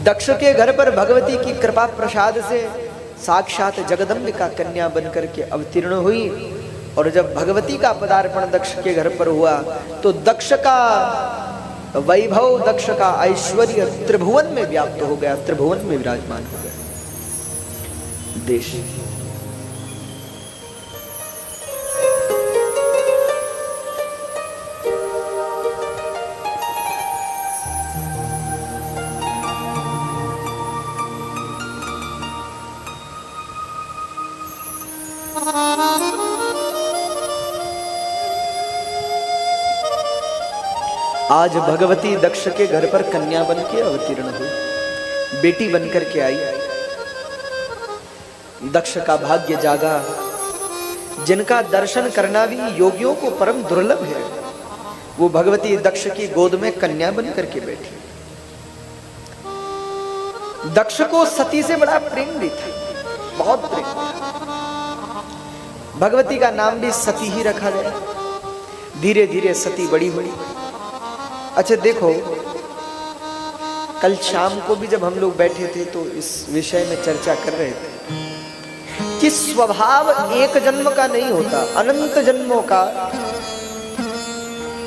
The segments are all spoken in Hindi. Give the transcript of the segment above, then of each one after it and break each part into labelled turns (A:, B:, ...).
A: दक्ष के घर पर भगवती की कृपा प्रसाद से साक्षात जगदम्बिका कन्या बनकर के अवतीर्ण हुई। और जब भगवती का पदार्पण दक्ष के घर पर हुआ तो दक्ष का वैभव, दक्ष का ऐश्वर्य त्रिभुवन में व्याप्त हो गया, त्रिभुवन में विराजमान हो गया। देश आज भगवती दक्ष के घर पर कन्या बन के अवतीर्ण हुई, बेटी बनकर के आई। दक्ष का भाग्य जागा, जिनका दर्शन करना भी योगियों को परम दुर्लभ है, वो भगवती दक्ष की गोद में कन्या बन करके बैठी। दक्ष को सती से बड़ा प्रेम भी था, बहुत प्रेम था। भगवती का नाम भी सती ही रखा गया। धीरे धीरे सती बड़ी हुई। अच्छा देखो, कल शाम को भी जब हम लोग बैठे थे तो इस विषय में चर्चा कर रहे थे कि स्वभाव एक जन्म का नहीं होता, अनंत जन्मों का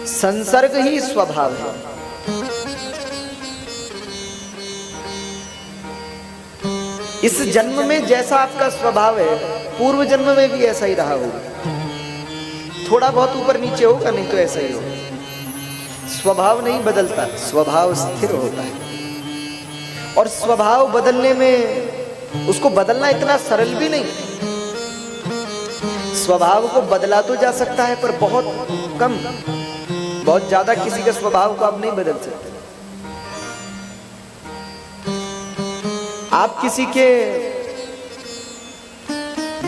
A: संसर्ग ही स्वभाव है। इस जन्म में जैसा आपका स्वभाव है, पूर्व जन्म में भी ऐसा ही रहा होगा। थोड़ा बहुत ऊपर नीचे होगा, नहीं तो ऐसा ही होगा। स्वभाव नहीं बदलता, स्वभाव स्थिर होता है। और स्वभाव बदलने में, उसको बदलना इतना सरल भी नहीं। स्वभाव को बदला तो जा सकता है, पर बहुत कम, बहुत ज्यादा किसी के स्वभाव को आप नहीं बदल सकते। आप किसी के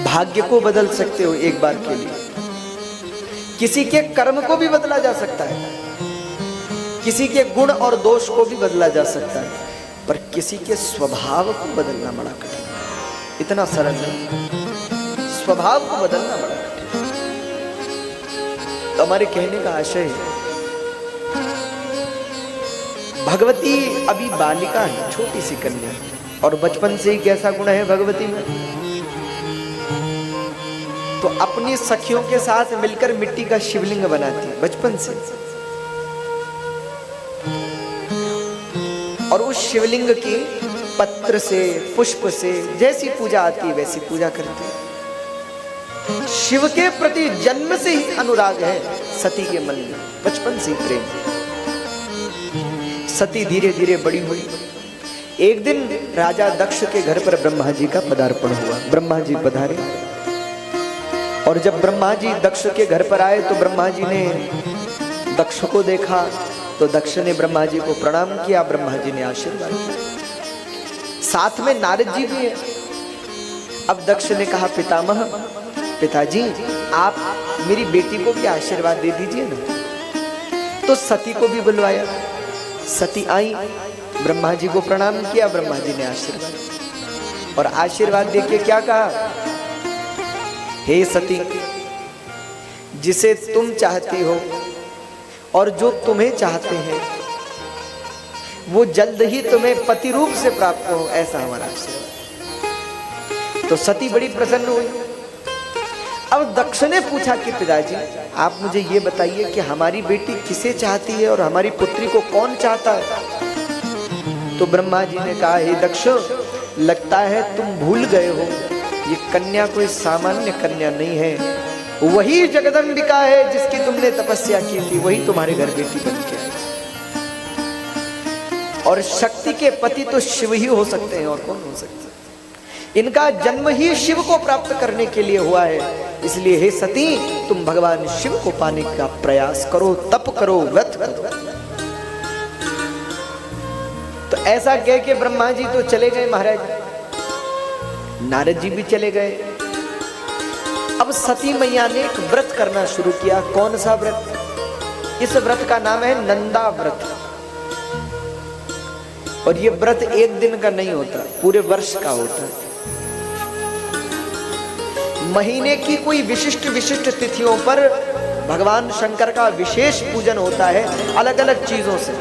A: भाग्य को बदल सकते हो एक बार के लिए, किसी के कर्म को भी बदला जा सकता है, किसी के गुण और दोष को भी बदला जा सकता है, पर किसी के स्वभाव को बदलना बड़ा कठिन है। इतना सरल नहीं, स्वभाव को बदलना बड़ा कठिन है। तो हमारे कहने का आशय है, भगवती अभी बालिका है, छोटी सी कन्या, और बचपन से ही कैसा गुण है भगवती में, तो अपनी सखियों के साथ मिलकर मिट्टी का शिवलिंग बनाती है बचपन से। और उस शिवलिंग की पत्र से, पुष्प से जैसी पूजा आती है वैसी पूजा करते हैं। शिव के प्रति जन्म से ही अनुराग है सती के मन में, बचपन से ही प्रेम। सती धीरे धीरे बड़ी हुई। एक दिन राजा दक्ष के घर पर ब्रह्मा जी का पदार्पण हुआ। ब्रह्मा जी पधारे, और जब ब्रह्मा जी दक्ष के घर पर आए तो ब्रह्मा जी ने दक्ष को देखा तो दक्ष ने ब्रह्मा जी को प्रणाम किया, ब्रह्मा जी ने आशीर्वाद दिया। साथ में नारद जी भी है। अब दक्ष ने कहा, पितामह, पिताजी आप मेरी बेटी को भी आशीर्वाद दे दीजिए ना। तो सती को भी बुलवाया। सती आई, ब्रह्मा जी को प्रणाम किया, ब्रह्मा जी ने आशीर्वाद, और आशीर्वाद देके क्या कहा, हे सती, जिसे तुम चाहती हो और जो तुम्हें चाहते हैं वो जल्द ही तुम्हें पति रूप से प्राप्त हो, ऐसा हमारा आशीर्वाद। तो सती बड़ी प्रसन्न हुई। अब दक्ष ने पूछा कि पिताजी आप मुझे ये बताइए कि हमारी बेटी किसे चाहती है और हमारी पुत्री को कौन चाहता है। तो ब्रह्मा जी ने कहा, हे दक्ष, लगता है तुम भूल गए हो, ये कन्या कोई सामान्य कन्या नहीं है, वही जगदम्बिका है जिसकी तुमने तपस्या की थी, वही तुम्हारे घर बेटी बन के आई। और शक्ति के पति तो शिव ही हो सकते हैं, और कौन हो सकता है। इनका जन्म ही शिव को प्राप्त करने के लिए हुआ है। इसलिए हे सती, तुम भगवान शिव को पाने का प्रयास करो, तप करो, व्रत करो। तो ऐसा कह के ब्रह्मा जी तो चले गए महाराज, नारद जी भी चले गए। अब सती मैया ने एक व्रत करना शुरू किया। कौन सा व्रत? इस व्रत का नाम है नंदा व्रत। और ये व्रत एक दिन का नहीं होता, पूरे वर्ष का होता है। महीने की कोई विशिष्ट विशिष्ट तिथियों पर भगवान शंकर का विशेष पूजन होता है अलग अलग चीजों से।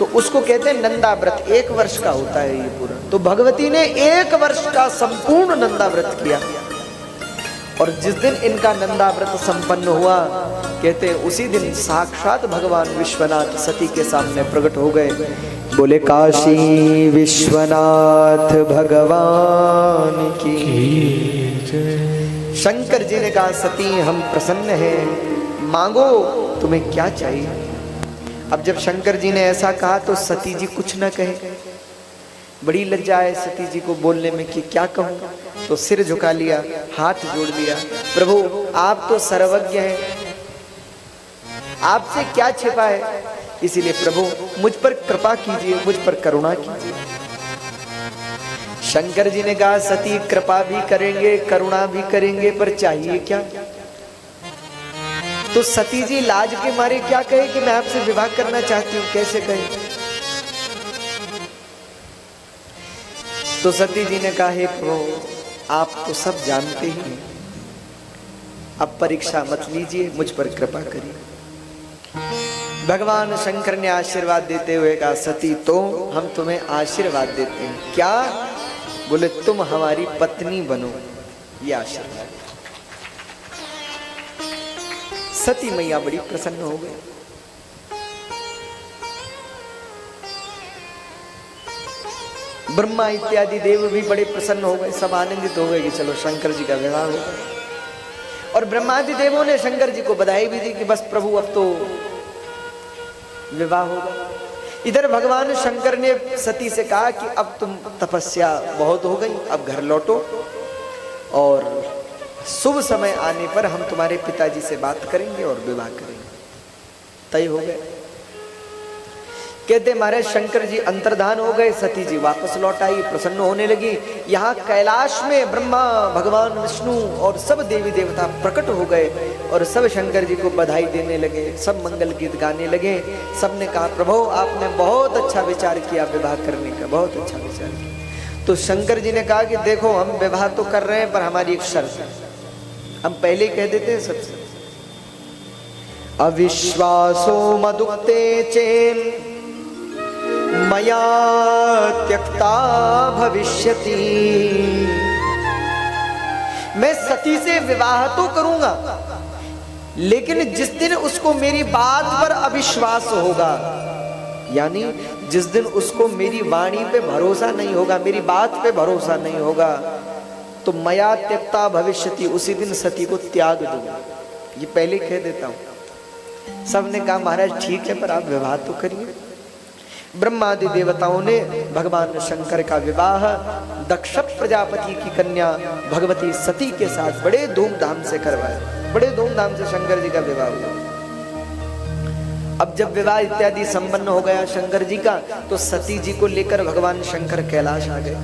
A: तो उसको कहते हैं नंदा व्रत। 1 वर्ष का होता है ये पूरा। तो भगवती ने 1 वर्ष का संपूर्ण नंदा व्रत किया और जिस दिन इनका नंदा व्रत संपन्न हुआ, कहते हैं उसी दिन साक्षात भगवान विश्वनाथ सती के सामने प्रकट हो गए। बोले काशी विश्वनाथ भगवान की। शंकर जी ने कहा सती हम प्रसन्न हैं, मांगो तुम्हें क्या चाहिए। अब जब शंकर जी ने ऐसा कहा तो सती जी कुछ न कहे। बड़ी लज्जा है सती जी को बोलने में कि क्या कहूं। तो सिर झुका लिया, हाथ जोड़ लिया, प्रभु आप तो सर्वज्ञ हैं, आपसे क्या छिपा है, इसीलिए प्रभु मुझ पर कृपा कीजिए, मुझ पर करुणा कीजिए। शंकर जी ने कहा सती कृपा भी करेंगे करुणा भी करेंगे, पर चाहिए क्या। तो सती जी लाज के मारे क्या कहे कि मैं आपसे विवाह करना चाहती हूं, कैसे कहे। तो सती जी ने कहा हे प्रभु आप तो सब जानते ही हैं, अब परीक्षा मत लीजिए, मुझ पर कृपा करिए। भगवान शंकर ने आशीर्वाद देते हुए कहा सती तो हम तुम्हें आशीर्वाद देते हैं। क्या। बोले तुम हमारी पत्नी बनो, ये आशीर्वाद। सती मैया बड़ी प्रसन्न हो गई। ब्रह्मा इत्यादि देव भी बड़े प्रसन्न हो गए, सब आनंदित हो गए कि चलो शंकर जी का विवाह हो। और ब्रह्मादि देवों ने शंकर जी को बधाई भी दी कि बस प्रभु अब तो विवाह होगा। इधर भगवान शंकर ने सती से कहा कि अब तुम तपस्या बहुत हो गई, अब घर लौटो और शुभ समय आने पर हम तुम्हारे पिताजी से बात करेंगे और विवाह करेंगे। तय हो गए। कहते महाराज शंकर जी अंतर्धान हो गए, सती जी वापस लौट आई, प्रसन्न होने लगी। यहाँ कैलाश में ब्रह्मा भगवान विष्णु और सब देवी देवता प्रकट हो गए और सब शंकर जी को बधाई देने लगे, सब मंगल गीत गाने लगे। सबने कहा प्रभु आपने बहुत अच्छा विचार किया विवाह करने का, बहुत अच्छा विचार किया। तो शंकर जी ने कहा कि देखो हम विवाह तो कर रहे हैं पर हमारी एक शर्त है। हम पहले कह देते हैं सबसे, अविश्वासो मदुक्ते चेन मया त्यक्ता भविष्यति। मैं सती से विवाह तो करूंगा, लेकिन जिस दिन उसको मेरी बात पर अविश्वास होगा, यानी जिस दिन उसको मेरी वाणी पे भरोसा नहीं होगा, मेरी बात पे भरोसा नहीं होगा, तो मया त्यक्ता भविष्यति, उसी दिन सती को त्याग दूंगा। ये पहले कह देता हूं। सबने कहा महाराज ठीक है पर आप विवाह तो करिए। ब्रह्मादि देवताओं ने भगवान शंकर का विवाह दक्ष प्रजापति की कन्या भगवती सती के साथ बड़े धूमधाम से करवाया। बड़े धूमधाम से शंकर जी का विवाह हुआ। अब जब विवाह इत्यादि संपन्न हो गया शंकर जी का, तो सती जी को लेकर भगवान शंकर कैलाश आ गए।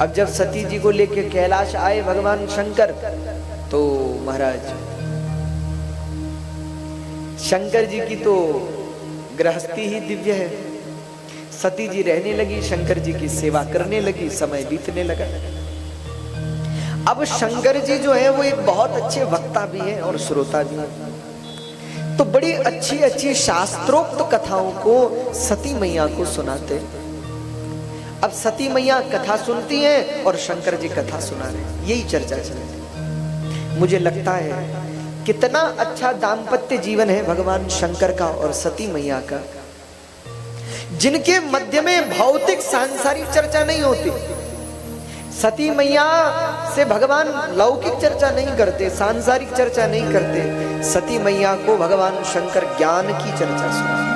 A: अब जब सती जी को लेकर कैलाश आए भगवान शंकर, तो महाराज शंकर जी की तो गृहस्थी ही दिव्य है। सती जी रहने लगी, शंकर जी की सेवा करने लगी, समय बीतने लगा। अब शंकर जी जो है वो एक बहुत अच्छे वक्ता भी हैं और श्रोता भी हैं, तो बड़ी अच्छी अच्छी शास्त्रोक्त कथाओं को सती मैया को सुनाते। अब सती मैया कथा सुनती हैं और शंकर जी कथा सुना रहे, यही चर्चा चल रही। मुझे लगता है कितना अच्छा दाम्पत्य जीवन है भगवान शंकर का और सती मैया का, जिनके मध्य में भौतिक सांसारिक चर्चा नहीं होती। सती मैया से भगवान लौकिक चर्चा नहीं करते, सांसारिक चर्चा नहीं करते। सती मैया को भगवान शंकर ज्ञान की चर्चा सुनाते।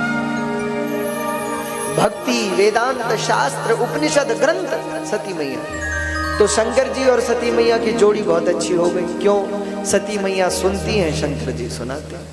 A: भक्ति, वेदांत, शास्त्र, उपनिषद, ग्रंथ, सती मैया। तो शंकर जी और सती मैया की जोड़ी बहुत अच्छी हो गई। क्यों? सती मैया सुनती हैं, शंकर जी सुनाते हैं।